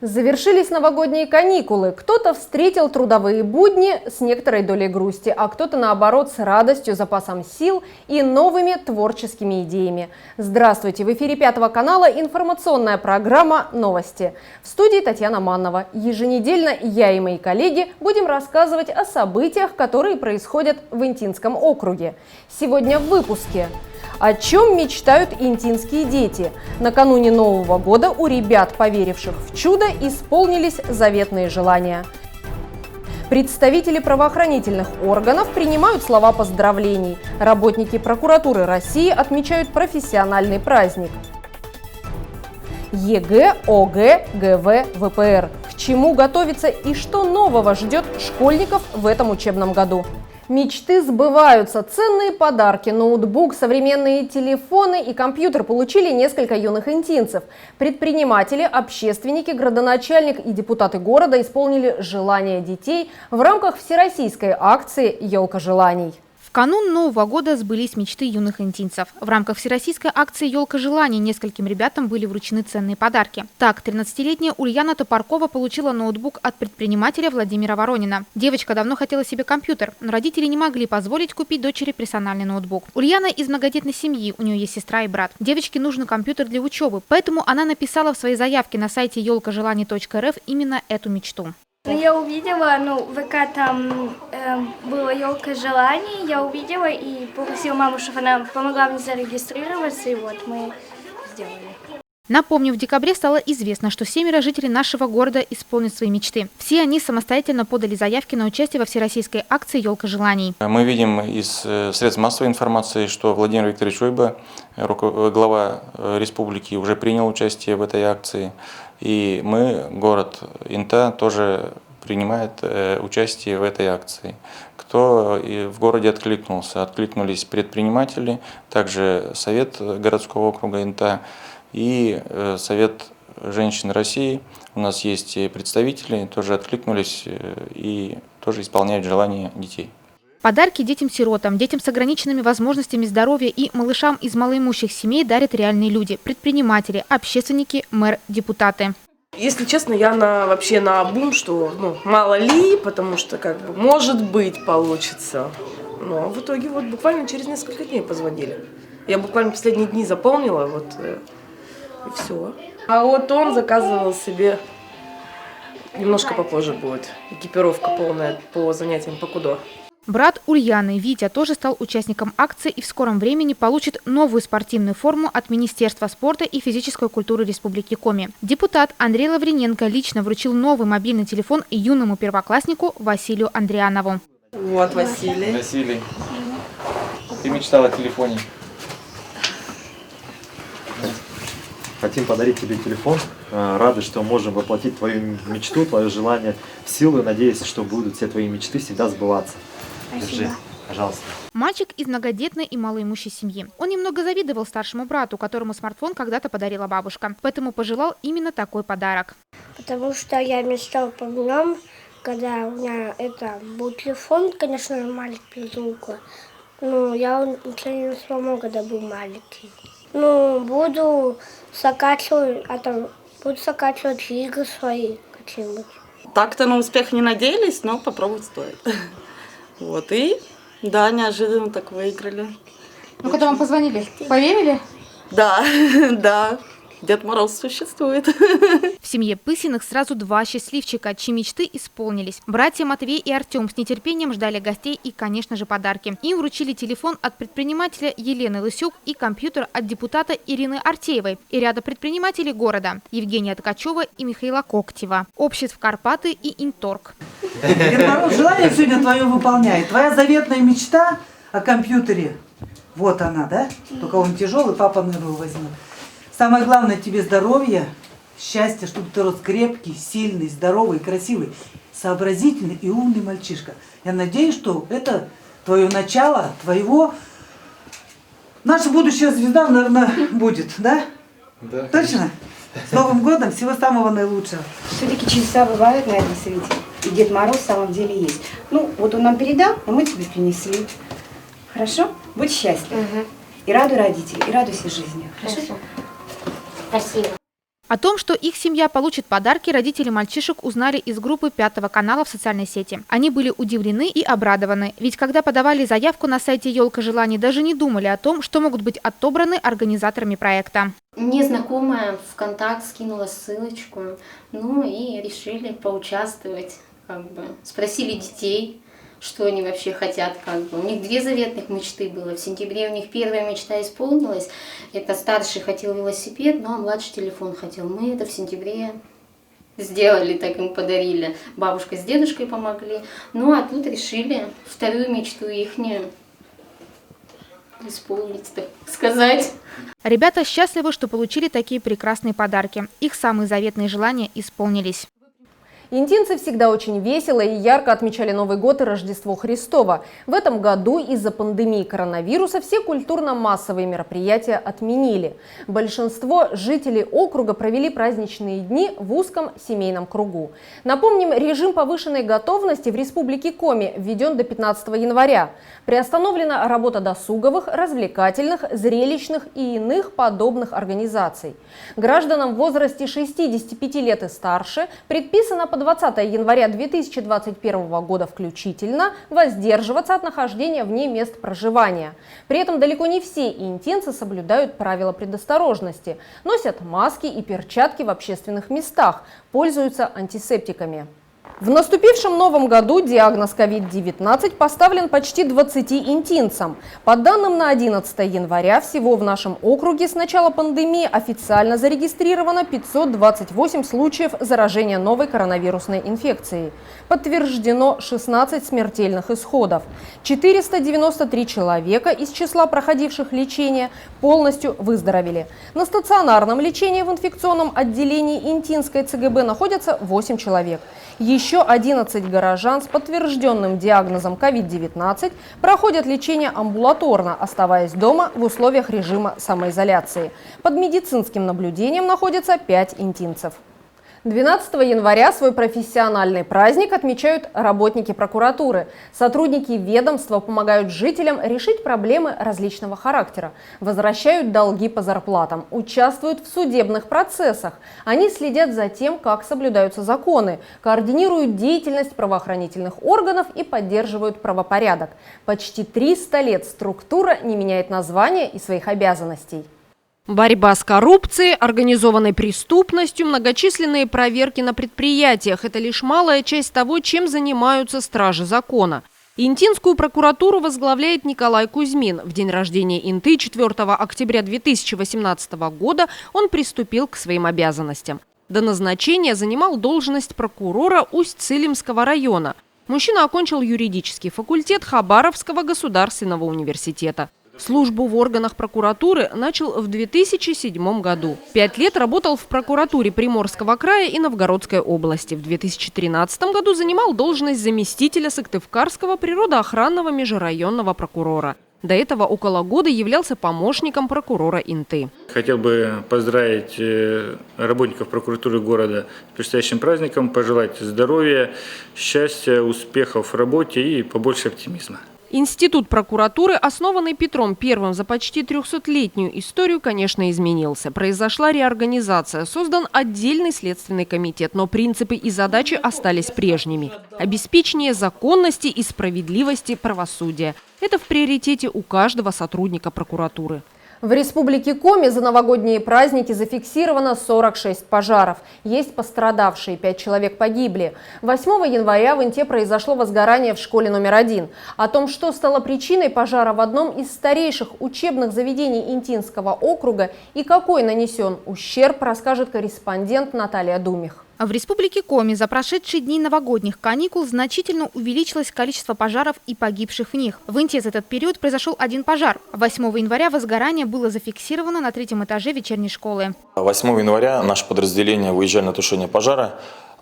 Завершились новогодние каникулы. Кто-то встретил трудовые будни с некоторой долей грусти, а кто-то, наоборот, с радостью, запасом сил и новыми творческими идеями. Здравствуйте! В эфире Пятого канала информационная программа «Новости». В студии Татьяна Маннова. Еженедельно я и мои коллеги будем рассказывать о событиях, которые происходят в Интинском округе. Сегодня в выпуске. О чем мечтают интинские дети? Накануне Нового года у ребят, поверивших в чудо, исполнились заветные желания. Представители правоохранительных органов принимают слова поздравлений. Работники прокуратуры России отмечают профессиональный праздник. ЕГЭ, ОГЭ, ГВ, ВПР. К чему готовиться и что нового ждет школьников в этом учебном году? Мечты сбываются. Ценные подарки, ноутбук, современные телефоны и компьютер получили несколько юных интинцев. Предприниматели, общественники, градоначальник и депутаты города исполнили желания детей в рамках всероссийской акции «Елка желаний». В канун Нового года сбылись мечты юных интинцев. В рамках всероссийской акции «Елка желаний» нескольким ребятам были вручены ценные подарки. Так, 13-летняя Ульяна Топоркова получила ноутбук от предпринимателя Владимира Воронина. Девочка давно хотела себе компьютер, но родители не могли позволить купить дочери персональный ноутбук. Ульяна из многодетной семьи, у нее есть сестра и брат. Девочке нужен компьютер для учебы, поэтому она написала в своей заявке на сайте елкажеланий.рф именно эту мечту. Я увидела, в ВК там была «Елка желаний», я увидела и попросила маму, чтобы она помогла мне зарегистрироваться, и вот мы сделали. Напомню, в декабре стало известно, что 7 жителей нашего города исполнят свои мечты. Все они самостоятельно подали заявки на участие во всероссийской акции «Елка желаний». Мы видим из средств массовой информации, что Владимир Викторович Ойба, глава республики, уже принял участие в этой акции. И мы, город Инта, тоже принимает участие в этой акции. Кто в городе откликнулся? Откликнулись предприниматели, также Совет городского округа Инта и Совет женщин России. У нас есть представители, тоже откликнулись и тоже исполняют желания детей. Подарки детям-сиротам, детям с ограниченными возможностями здоровья и малышам из малоимущих семей дарят реальные люди – предприниматели, общественники, мэр, депутаты. Если честно, я вообще на бум, что мало ли, потому что может быть получится. Но в итоге буквально через несколько дней позвонили. Я буквально последние дни заполнила, и все. А он заказывал себе, немножко попозже будет, экипировка полная по занятиям по кудо. Брат Ульяны, Витя, тоже стал участником акции и в скором времени получит новую спортивную форму от Министерства спорта и физической культуры Республики Коми. Депутат Андрей Лавриненко лично вручил новый мобильный телефон юному первокласснику Василию Андрианову. Вот, Василий. Василий, ты мечтал о телефоне? Хотим подарить тебе телефон. Рады, что можем воплотить твою мечту, твое желание в силу. И надеюсь, что будут все твои мечты всегда сбываться. Держи, пожалуйста. Мальчик из многодетной и малоимущей семьи. Он немного завидовал старшему брату, которому смартфон когда-то подарила бабушка. Поэтому пожелал именно такой подарок. Потому что я мечтала по дням, когда у меня был телефон, конечно, маленький звук. Я ничего не сломал, когда был маленький. Буду закачивать игры свои какие-нибудь. Так-то на успех не надеялись, но попробовать стоит. Неожиданно так выиграли. Когда вам позвонили, поверили? Да, Дед Мороз существует. В семье Пысиных сразу 2 счастливчика, чьи мечты исполнились. Братья Матвей и Артем с нетерпением ждали гостей и, конечно же, подарки. Им вручили телефон от предпринимателя Елены Лысюк и компьютер от депутата Ирины Артеевой и ряда предпринимателей города Евгения Ткачева и Михаила Коктева, обществ «Карпаты» и «Инторг». Дед Мороз желание сегодня твое выполняет. Твоя заветная мечта о компьютере. Вот она, да? Только он тяжелый, папа, наверное, возьмет. Самое главное тебе здоровье, счастье, чтобы ты рос крепкий, сильный, здоровый, красивый, сообразительный и умный мальчишка. Я надеюсь, что это твое начало, твоего... Наша будущая звезда, наверное, будет, да? Да. Точно? С Новым годом, всего самого наилучшего. Все-таки чудеса бывают на этом свете. И Дед Мороз в самом деле есть. Он нам передал, а мы тебе принесли. Хорошо? Будь счастлив. И радуй родителей, и радуйся жизни. Хорошо? Спасибо. О том, что их семья получит подарки, родители мальчишек узнали из группы 5 канала в социальной сети. Они были удивлены и обрадованы, ведь когда подавали заявку на сайте «Елка желаний», даже не думали о том, что могут быть отобраны организаторами проекта. Мне знакомая ВКонтакте скинула ссылочку, ну и решили поучаствовать, спросили детей, что они вообще хотят, У них 2 заветных мечты было. В сентябре у них первая мечта исполнилась. Это старший хотел велосипед, ну а младший телефон хотел. Мы это в сентябре сделали, так им подарили. Бабушка с дедушкой помогли. Ну а тут решили вторую мечту ихнюю исполнить, так сказать. Ребята счастливы, что получили такие прекрасные подарки. Их самые заветные желания исполнились. Интинцы всегда очень весело и ярко отмечали Новый год и Рождество Христово. В этом году из-за пандемии коронавируса все культурно-массовые мероприятия отменили. Большинство жителей округа провели праздничные дни в узком семейном кругу. Напомним, режим повышенной готовности в Республике Коми введен до 15 января. Приостановлена работа досуговых, развлекательных, зрелищных и иных подобных организаций. Гражданам в возрасте 65 лет и старше предписано по 20 января 2021 года включительно воздерживаться от нахождения вне мест проживания. При этом далеко не все интинцы соблюдают правила предосторожности, носят маски и перчатки в общественных местах, пользуются антисептиками. В наступившем новом году диагноз COVID-19 поставлен почти 20 интинцам. По данным на 11 января всего в нашем округе с начала пандемии официально зарегистрировано 528 случаев заражения новой коронавирусной инфекцией. Подтверждено 16 смертельных исходов. 493 человека из числа проходивших лечение полностью выздоровели. На стационарном лечении в инфекционном отделении Интинской ЦГБ находятся 8 человек. Еще 11 горожан с подтвержденным диагнозом COVID-19 проходят лечение амбулаторно, оставаясь дома в условиях режима самоизоляции. Под медицинским наблюдением находятся 5 интинцев. 12 января свой профессиональный праздник отмечают работники прокуратуры. Сотрудники ведомства помогают жителям решить проблемы различного характера, возвращают долги по зарплатам, участвуют в судебных процессах. Они следят за тем, как соблюдаются законы, координируют деятельность правоохранительных органов и поддерживают правопорядок. Почти 300 лет структура не меняет названия и своих обязанностей. Борьба с коррупцией, организованной преступностью, многочисленные проверки на предприятиях – это лишь малая часть того, чем занимаются стражи закона. Интинскую прокуратуру возглавляет Николай Кузьмин. В день рождения Инты 4 октября 2018 года он приступил к своим обязанностям. До назначения занимал должность прокурора Усть-Цилимского района. Мужчина окончил юридический факультет Хабаровского государственного университета. Службу в органах прокуратуры начал в 2007 году. 5 лет работал в прокуратуре Приморского края и Новгородской области. В 2013 году занимал должность заместителя Сыктывкарского природоохранного межрайонного прокурора. До этого около года являлся помощником прокурора Инты. Хотел бы поздравить работников прокуратуры города с предстоящим праздником, пожелать здоровья, счастья, успехов в работе и побольше оптимизма. Институт прокуратуры, основанный Петром I за почти 300-летнюю историю, конечно, изменился. Произошла реорганизация, создан отдельный следственный комитет, но принципы и задачи остались прежними. Обеспечение законности и справедливости правосудия – это в приоритете у каждого сотрудника прокуратуры. В Республике Коми за новогодние праздники зафиксировано 46 пожаров. Есть пострадавшие, 5 человек погибли. 8 января в Инте произошло возгорание в школе номер 1. О том, что стало причиной пожара в одном из старейших учебных заведений Интинского округа и какой нанесен ущерб, расскажет корреспондент Наталья Думих. В Республике Коми за прошедшие дни новогодних каникул значительно увеличилось количество пожаров и погибших в них. В Инте за этот период произошел 1 пожар. 8 января возгорание было зафиксировано на 3-м этаже вечерней школы. 8 января наше подразделение выезжали на тушение пожара.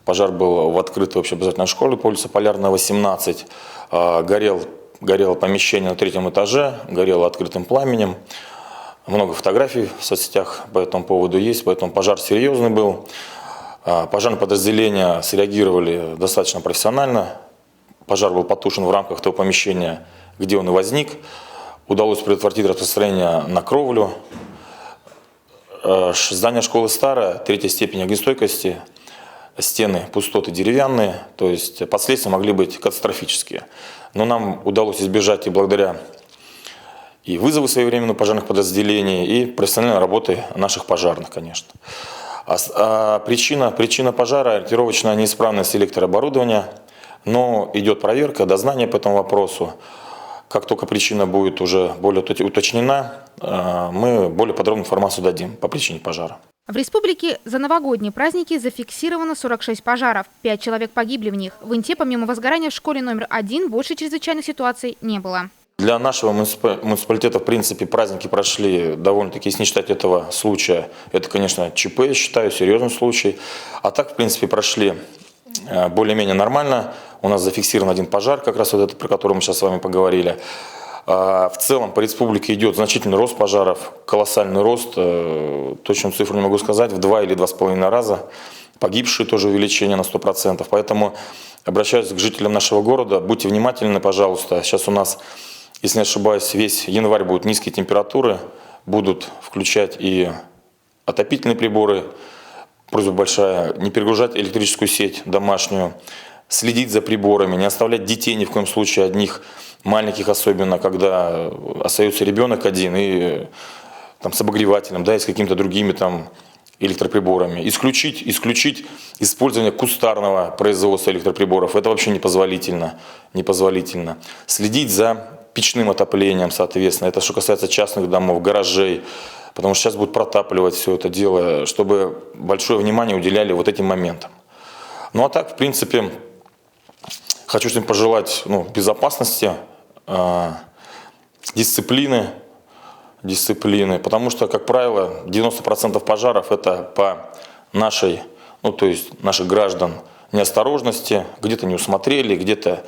Пожар был в открытой общеобразовательной школе по улице Полярная, 18. Горело помещение на 3-м этаже, горело открытым пламенем. Много фотографий в соцсетях по этому поводу есть, поэтому пожар серьезный был. Пожарные подразделения среагировали достаточно профессионально. Пожар был потушен в рамках того помещения, где он и возник. Удалось предотвратить распространение на кровлю. здание школы старое, 3-я степень огнестойкости, стены, пустоты деревянные, то есть последствия могли быть катастрофические. Но нам удалось избежать и благодаря и вызову своевременных пожарных подразделений, и профессиональной работы наших пожарных, конечно. Причина пожара – ориентировочная неисправность электрооборудования, но идет проверка, дознание по этому вопросу. Как только причина будет уже более уточнена, мы более подробную информацию дадим по причине пожара. В республике за новогодние праздники зафиксировано 46 пожаров. 5 человек погибли в них. В Инте помимо возгорания в школе номер 1 больше чрезвычайных ситуаций не было. Для нашего муниципалитета, в принципе, праздники прошли довольно-таки, если не считать этого случая. Это, конечно, ЧП, я считаю, серьезный случай. А так, в принципе, прошли более-менее нормально. У нас зафиксирован один пожар, как раз вот этот, про который мы сейчас с вами поговорили. В целом по республике идет значительный рост пожаров, колоссальный рост, точную цифру не могу сказать, в 2 или 2,5 раза. Погибшие тоже увеличение на 100%. Поэтому обращаюсь к жителям нашего города, будьте внимательны, пожалуйста. Сейчас у нас, если не ошибаюсь, весь январь будут низкие температуры, будут включать и отопительные приборы. Просьба большая, не перегружать электрическую сеть домашнюю, следить за приборами, не оставлять детей ни в коем случае одних, маленьких особенно, когда остается ребенок один и там, с обогревателем, да, и с какими-то другими там электроприборами. Исключить использование кустарного производства электроприборов. Это вообще непозволительно. Следить за печным отоплением, соответственно. Это что касается частных домов, гаражей. Потому что сейчас будут протапливать все это дело, чтобы большое внимание уделяли вот этим моментам. Ну а так, в принципе, хочу всем пожелать безопасности, дисциплины, потому что, как правило, 90% пожаров это по нашей, то есть наших граждан неосторожности, где-то не усмотрели, где-то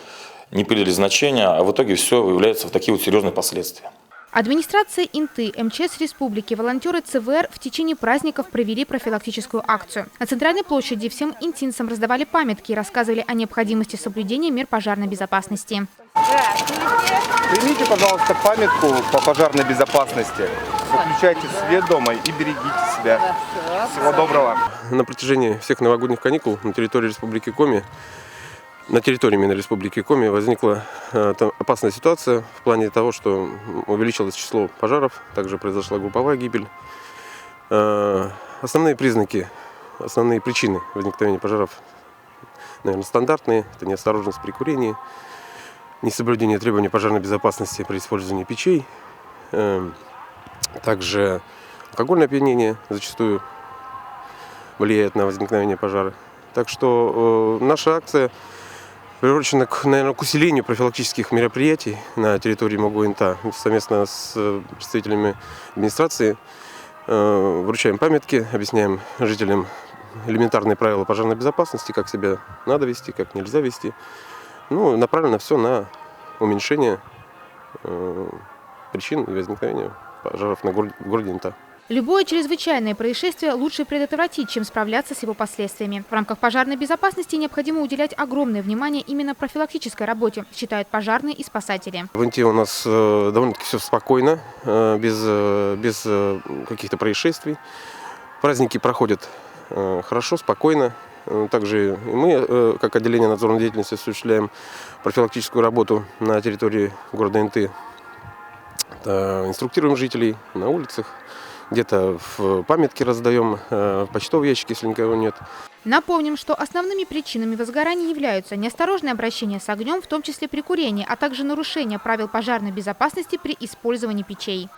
не придали значения, а в итоге все выявляется в такие вот серьезные последствия. Администрация Инты, МЧС Республики, волонтеры ЦВР в течение праздников провели профилактическую акцию. На центральной площади всем интинцам раздавали памятки и рассказывали о необходимости соблюдения мер пожарной безопасности. Примите, пожалуйста, памятку по пожарной безопасности. Выключайте свет дома и берегите себя. Всего доброго. На протяжении всех новогодних каникул на территории Республики Коми, на территории именно Республики Коми возникла опасная ситуация в плане того, что увеличилось число пожаров, также произошла групповая гибель. Основные признаки, основные причины возникновения пожаров, наверное, стандартные. Это неосторожность при курении, несоблюдение требований пожарной безопасности при использовании печей, также алкогольное опьянение зачастую влияет на возникновение пожара. Так что наша акция приурочена, наверное, к усилению профилактических мероприятий на территории МОГУ-Инта. Совместно с представителями администрации вручаем памятки, объясняем жителям элементарные правила пожарной безопасности, как себя надо вести, как нельзя вести. Направлено все на уменьшение причин возникновения пожаров в городе Инта. Любое чрезвычайное происшествие лучше предотвратить, чем справляться с его последствиями. В рамках пожарной безопасности необходимо уделять огромное внимание именно профилактической работе, считают пожарные и спасатели. В Инте у нас довольно-таки все спокойно, без каких-то происшествий. Праздники проходят хорошо, спокойно. Также мы, как отделение надзорной деятельности, осуществляем профилактическую работу на территории города Инты. Инструктируем жителей на улицах. Где-то в памятки раздаем, в почтовые ящики, если никого нет. Напомним, что основными причинами возгорания являются неосторожное обращение с огнем, в том числе при курении, а также нарушение правил пожарной безопасности при использовании печей.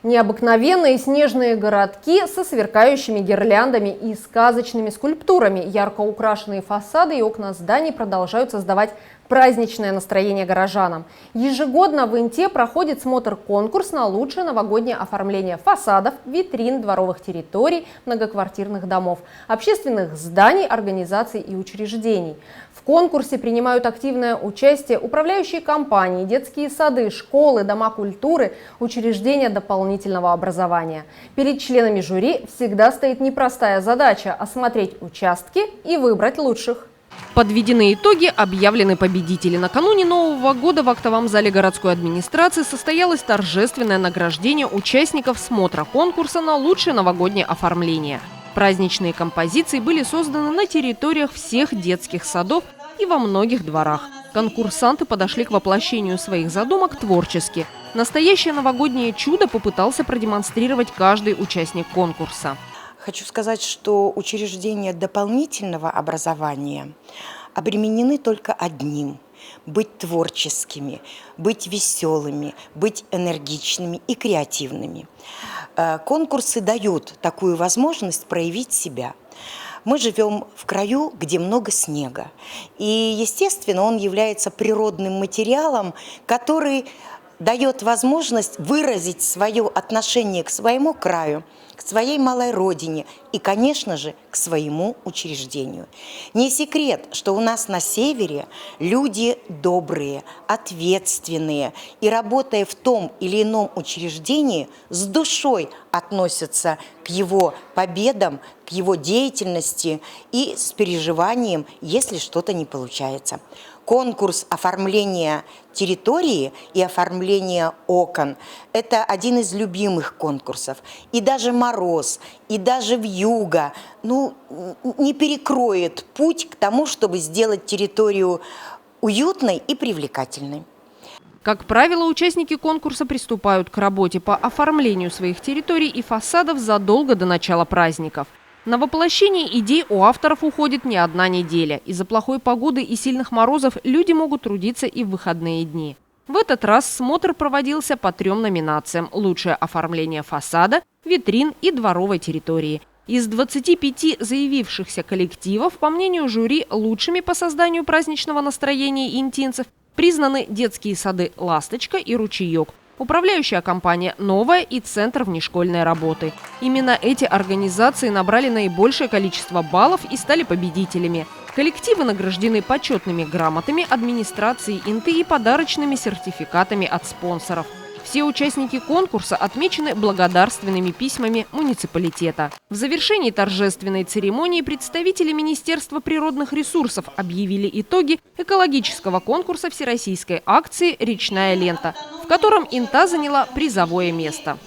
Необыкновенные снежные городки со сверкающими гирляндами и сказочными скульптурами. Ярко украшенные фасады и окна зданий продолжают создавать праздничное настроение горожанам. Ежегодно в Инте проходит смотр-конкурс на лучшее новогоднее оформление фасадов, витрин, дворовых территорий, многоквартирных домов, общественных зданий, организаций и учреждений. В конкурсе принимают активное участие управляющие компании, детские сады, школы, дома культуры, учреждения дополнительного образования. Перед членами жюри всегда стоит непростая задача – осмотреть участки и выбрать лучших. Подведены итоги, объявлены победители. Накануне Нового года в актовом зале городской администрации состоялось торжественное награждение участников смотра конкурса на лучшее новогоднее оформление. Праздничные композиции были созданы на территориях всех детских садов и во многих дворах. Конкурсанты подошли к воплощению своих задумок творчески. Настоящее новогоднее чудо попытался продемонстрировать каждый участник конкурса. Хочу сказать, что учреждения дополнительного образования обременены только одним – быть творческими, быть веселыми, быть энергичными и креативными. Конкурсы дают такую возможность проявить себя. Мы живем в краю, где много снега. И, естественно, он является природным материалом, который дает возможность выразить свое отношение к своему краю, к своей малой родине и, конечно же, к своему учреждению. Не секрет, что у нас на севере люди добрые, ответственные и, работая в том или ином учреждении, с душой относятся к его победам, к его деятельности и с переживанием, если что-то не получается. Конкурс оформления территории и оформления окон – это один из любимых конкурсов. И даже мороз, и даже вьюга не перекроет путь к тому, чтобы сделать территорию уютной и привлекательной. Как правило, участники конкурса приступают к работе по оформлению своих территорий и фасадов задолго до начала праздников. На воплощение идей у авторов уходит не одна неделя. Из-за плохой погоды и сильных морозов люди могут трудиться и в выходные дни. В этот раз смотр проводился по 3 номинациям – лучшее оформление фасада, витрин и дворовой территории. Из 25 заявившихся коллективов, по мнению жюри, лучшими по созданию праздничного настроения интинцев признаны детские сады «Ласточка» и «Ручеек», управляющая компания «Новая» и Центр внешкольной работы. Именно эти организации набрали наибольшее количество баллов и стали победителями. Коллективы награждены почетными грамотами администрации Инты и подарочными сертификатами от спонсоров. Все участники конкурса отмечены благодарственными письмами муниципалитета. В завершении торжественной церемонии представители Министерства природных ресурсов объявили итоги экологического конкурса всероссийской акции «Речная лента», в котором Инта заняла призовое место.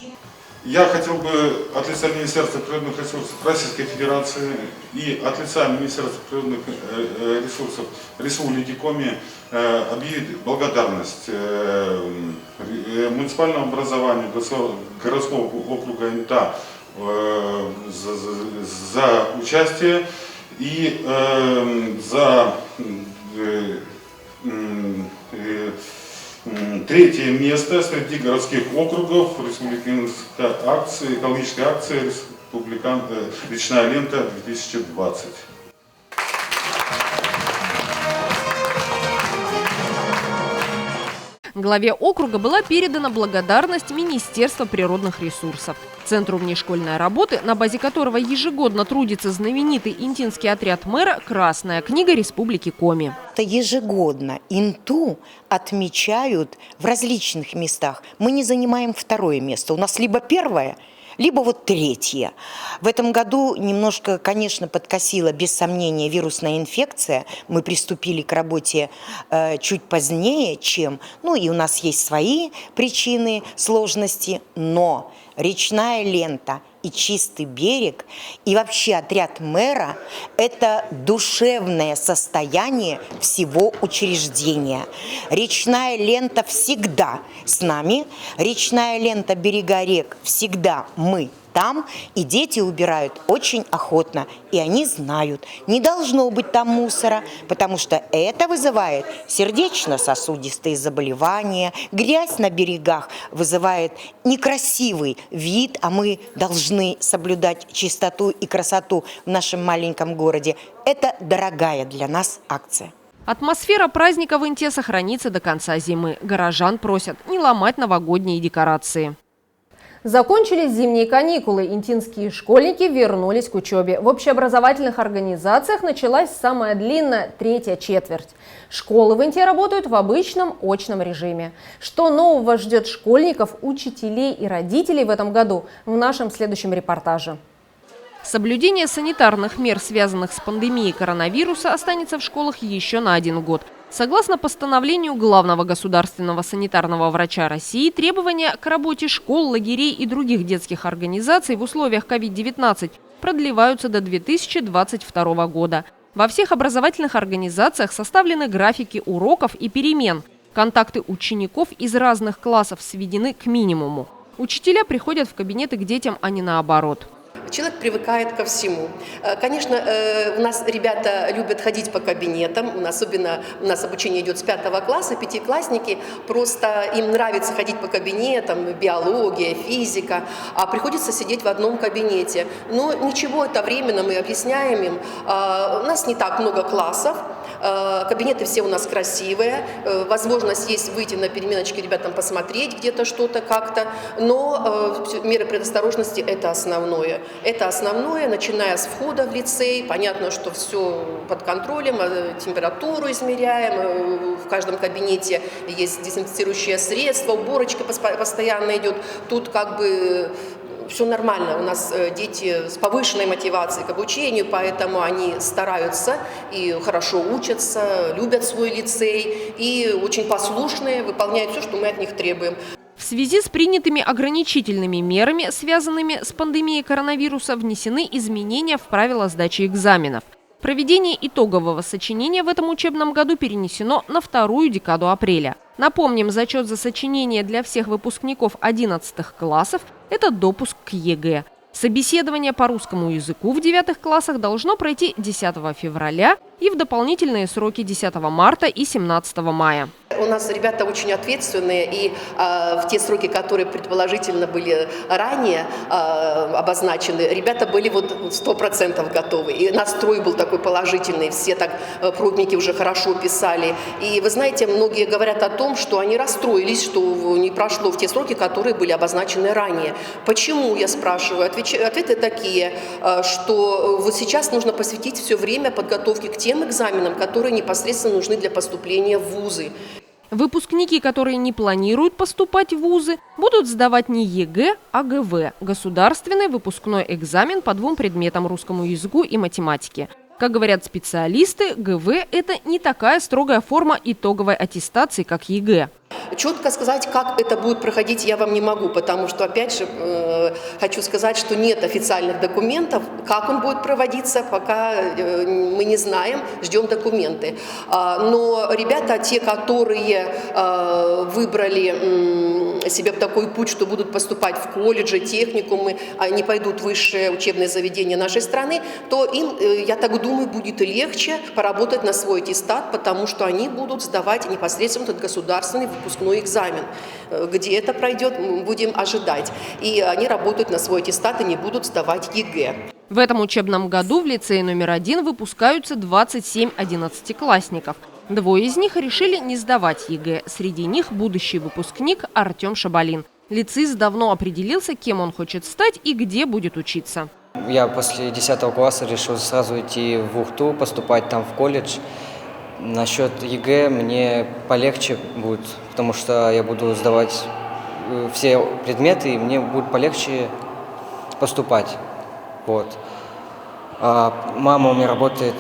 Я хотел бы от лица Министерства природных ресурсов Российской Федерации и от лица Министерства природных ресурсов Республики Коми объявить благодарность муниципальному образованию городского округа Инта за участие и за 3-е место среди городских округов республиканской акции, экологической акции «Речная лента-2020». Главе округа была передана благодарность Министерства природных ресурсов, Центру внешкольной работы, на базе которого ежегодно трудится знаменитый интинский отряд мэра «Красная книга Республики Коми». Ежегодно Инту отмечают в различных местах. Мы не занимаем 2-е место, у нас либо 1-е, либо 3-е. В этом году немножко, конечно, подкосила, без сомнения, вирусная инфекция. Мы приступили к работе чуть позднее, чем... и у нас есть свои причины, сложности, но речная лента и чистый берег, и вообще отряд мэра – это душевное состояние всего учреждения. Речная лента всегда с нами, речная лента берега рек всегда мы там, и дети убирают очень охотно, и они знают, не должно быть там мусора, потому что это вызывает сердечно-сосудистые заболевания, грязь на берегах вызывает некрасивый вид, а мы должны соблюдать чистоту и красоту в нашем маленьком городе. Это дорогая для нас акция. Атмосфера праздника в Инте сохранится до конца зимы. Горожан просят не ломать новогодние декорации. Закончились зимние каникулы. Интинские школьники вернулись к учебе. В общеобразовательных организациях началась самая длинная 3-я четверть. Школы в Инте работают в обычном очном режиме. Что нового ждет школьников, учителей и родителей в этом году, в нашем следующем репортаже. Соблюдение санитарных мер, связанных с пандемией коронавируса, останется в школах еще на 1 год. Согласно постановлению главного государственного санитарного врача России, требования к работе школ, лагерей и других детских организаций в условиях COVID-19 продлеваются до 2022 года. Во всех образовательных организациях составлены графики уроков и перемен. Контакты учеников из разных классов сведены к минимуму. Учителя приходят в кабинеты к детям, а не наоборот. Человек привыкает ко всему. Конечно, у нас ребята любят ходить по кабинетам, особенно у нас обучение идет с 5 класса, пятиклассники, просто им нравится ходить по кабинетам, биология, физика, а приходится сидеть в одном кабинете. Но ничего, это временно, мы объясняем им. У нас не так много классов, кабинеты все у нас красивые, возможность есть выйти на переменочки ребятам посмотреть где-то что-то как-то, но меры предосторожности – это основное. Это основное, начиная с входа в лицей. Понятно, что все под контролем, температуру измеряем. В каждом кабинете есть дезинфицирующее средство, уборочка постоянно идет. Тут как бы все нормально. У нас дети с повышенной мотивацией к обучению, поэтому они стараются и хорошо учатся, любят свой лицей и очень послушные, выполняют все, что мы от них требуем. В связи с принятыми ограничительными мерами, связанными с пандемией коронавируса, внесены изменения в правила сдачи экзаменов. Проведение итогового сочинения в этом учебном году перенесено на 2-ю декаду апреля. Напомним, зачет за сочинение для всех выпускников 11 классов – это допуск к ЕГЭ. Собеседование по русскому языку в 9 классах должно пройти 10 февраля и в дополнительные сроки 10 марта и 17 мая. У нас ребята очень ответственные, и в те сроки, которые предположительно были ранее обозначены, ребята были вот 100% готовы. И настрой был такой положительный, все так пробники уже хорошо писали. И вы знаете, многие говорят о том, что они расстроились, что не прошло в те сроки, которые были обозначены ранее. Почему, я спрашиваю? Ответы такие, что вот сейчас нужно посвятить все время подготовке к тем экзаменам, которые непосредственно нужны для поступления в вузы. Выпускники, которые не планируют поступать в вузы, будут сдавать не ЕГЭ, а ГВ – государственный выпускной экзамен по 2 предметам – русскому языку и математике. Как говорят специалисты, ГВ – это не такая строгая форма итоговой аттестации, как ЕГЭ. Четко сказать, как это будет проходить, я вам не могу, потому что, опять же, хочу сказать, что нет официальных документов. Как он будет проводиться, пока мы не знаем, ждем документы. Но ребята, те, которые выбрали себе такой путь, что будут поступать в колледжи, техникумы, они пойдут в высшие учебные заведения нашей страны, то им, я так думаю, будет легче поработать на свой аттестат, потому что они будут сдавать непосредственно этот государственный выпускной экзамен. Где это пройдет, мы будем ожидать. И они работают на свой аттестат и не будут сдавать ЕГЭ. В этом учебном году в лицее номер 1 выпускаются 27 11-классников. 2 из них решили не сдавать ЕГЭ. Среди них будущий выпускник Артем Шабалин. Лицеист давно определился, кем он хочет стать и где будет учиться. Я после 10 класса решил сразу идти в Ухту, поступать там в колледж. Насчет ЕГЭ мне полегче будет, потому что я буду сдавать все предметы, и мне будет полегче поступать. Вот. А мама у меня работает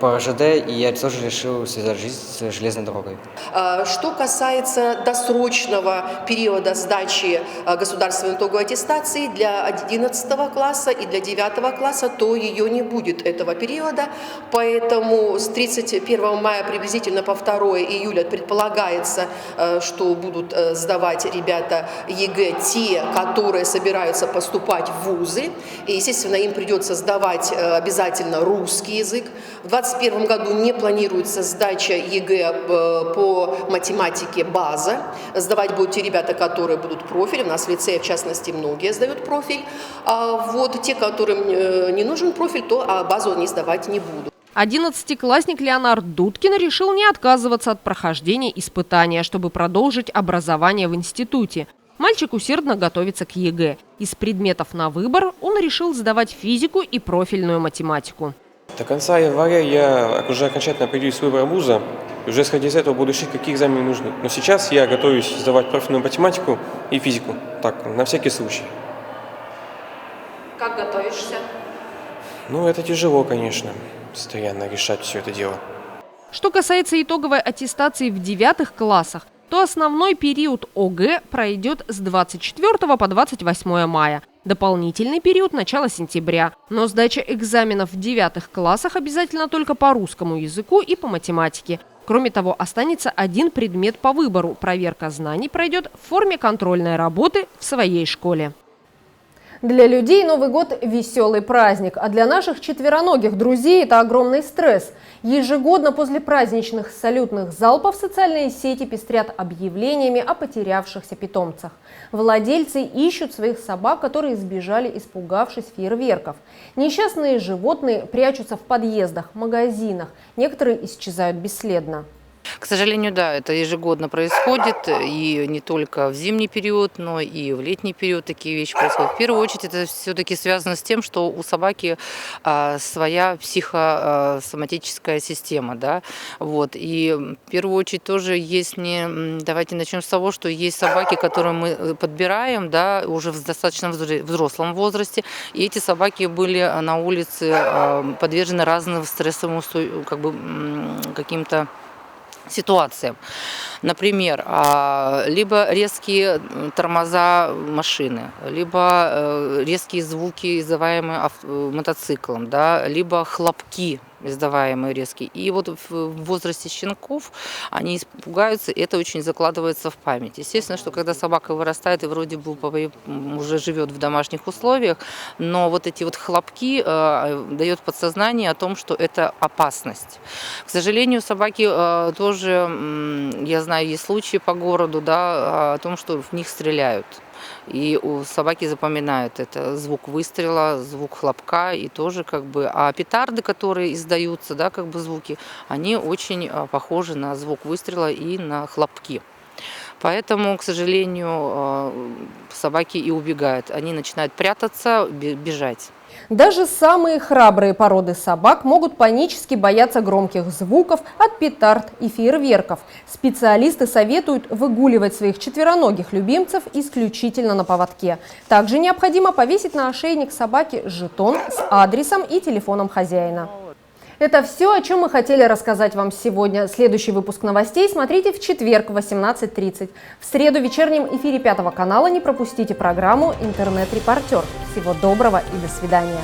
по РЖД, и я тоже решил связать жизнь с железной дорогой. Что касается досрочного периода сдачи государственной итоговой аттестации для 11 класса и для 9 класса, то ее не будет, этого периода. Поэтому с 31 мая приблизительно по 2 июля предполагается, что будут сдавать ребята ЕГЭ те, которые собираются поступать в вузы. И, естественно, им придется сдавать обязательно русский язык. В 2021 году не планируется сдача ЕГЭ по математике база. Сдавать будут те ребята, которые будут профиль. У нас в лицее, в частности, многие сдают профиль. А вот те, которым не нужен профиль, то базу они сдавать не будут. 11-классник Леонард Дудкин решил не отказываться от прохождения испытания, чтобы продолжить образование в институте. Мальчик усердно готовится к ЕГЭ. Из предметов на выбор он решил сдавать физику и профильную математику. До конца января я уже окончательно определюсь с выбором вуза. И уже исходя из этого буду решить, какие экзамены нужны. Но сейчас я готовлюсь сдавать профильную математику и физику. Так, на всякий случай. Как готовишься? Ну, это тяжело, конечно, постоянно решать все это дело. Что касается итоговой аттестации в 9 классах, то основной период ОГЭ пройдет с 24 по 28 мая. Дополнительный период – начало сентября. Но сдача экзаменов в 9 классах обязательно только по русскому языку и по математике. Кроме того, останется один предмет по выбору. Проверка знаний пройдет в форме контрольной работы в своей школе. Для людей Новый год – веселый праздник, а для наших четвероногих друзей это огромный стресс. Ежегодно после праздничных салютных залпов социальные сети пестрят объявлениями о потерявшихся питомцах. Владельцы ищут своих собак, которые сбежали, испугавшись фейерверков. Несчастные животные прячутся в подъездах, магазинах, некоторые исчезают бесследно. К сожалению, да, это ежегодно происходит, и не только в зимний период, но и в летний период такие вещи происходят. В первую очередь это все-таки связано с тем, что у собаки своя психосоматическая система, да, вот, и в первую очередь тоже есть давайте начнем с того, что есть собаки, которые мы подбираем, да, уже в достаточно взрослом возрасте, и эти собаки были на улице подвержены разным стрессовым, каким-то ситуациям. Например, либо резкие тормоза машины, либо резкие звуки, издаваемые мотоциклом, да, либо хлопки, издаваемые резкие. И вот в возрасте щенков они испугаются, и это очень закладывается в память. Естественно, что когда собака вырастает и вроде бы уже живет в домашних условиях, но вот эти вот хлопки дает подсознание о том, что это опасность. К сожалению, собаки тоже, я знаю, есть случаи по городу, да, о том, что в них стреляют. И у собаки запоминают это звук выстрела, звук хлопка, и тоже а петарды, которые издаются, да, звуки, они очень похожи на звук выстрела и на хлопки. Поэтому, к сожалению, собаки и убегают. Они начинают прятаться, бежать. Даже самые храбрые породы собак могут панически бояться громких звуков от петард и фейерверков. Специалисты советуют выгуливать своих четвероногих любимцев исключительно на поводке. Также необходимо повесить на ошейник собаки жетон с адресом и телефоном хозяина. Это все, о чем мы хотели рассказать вам сегодня. Следующий выпуск новостей смотрите в четверг в 18:30. В среду в вечернем эфире 5 канала не пропустите программу «Интернет-репортер». Всего доброго и до свидания.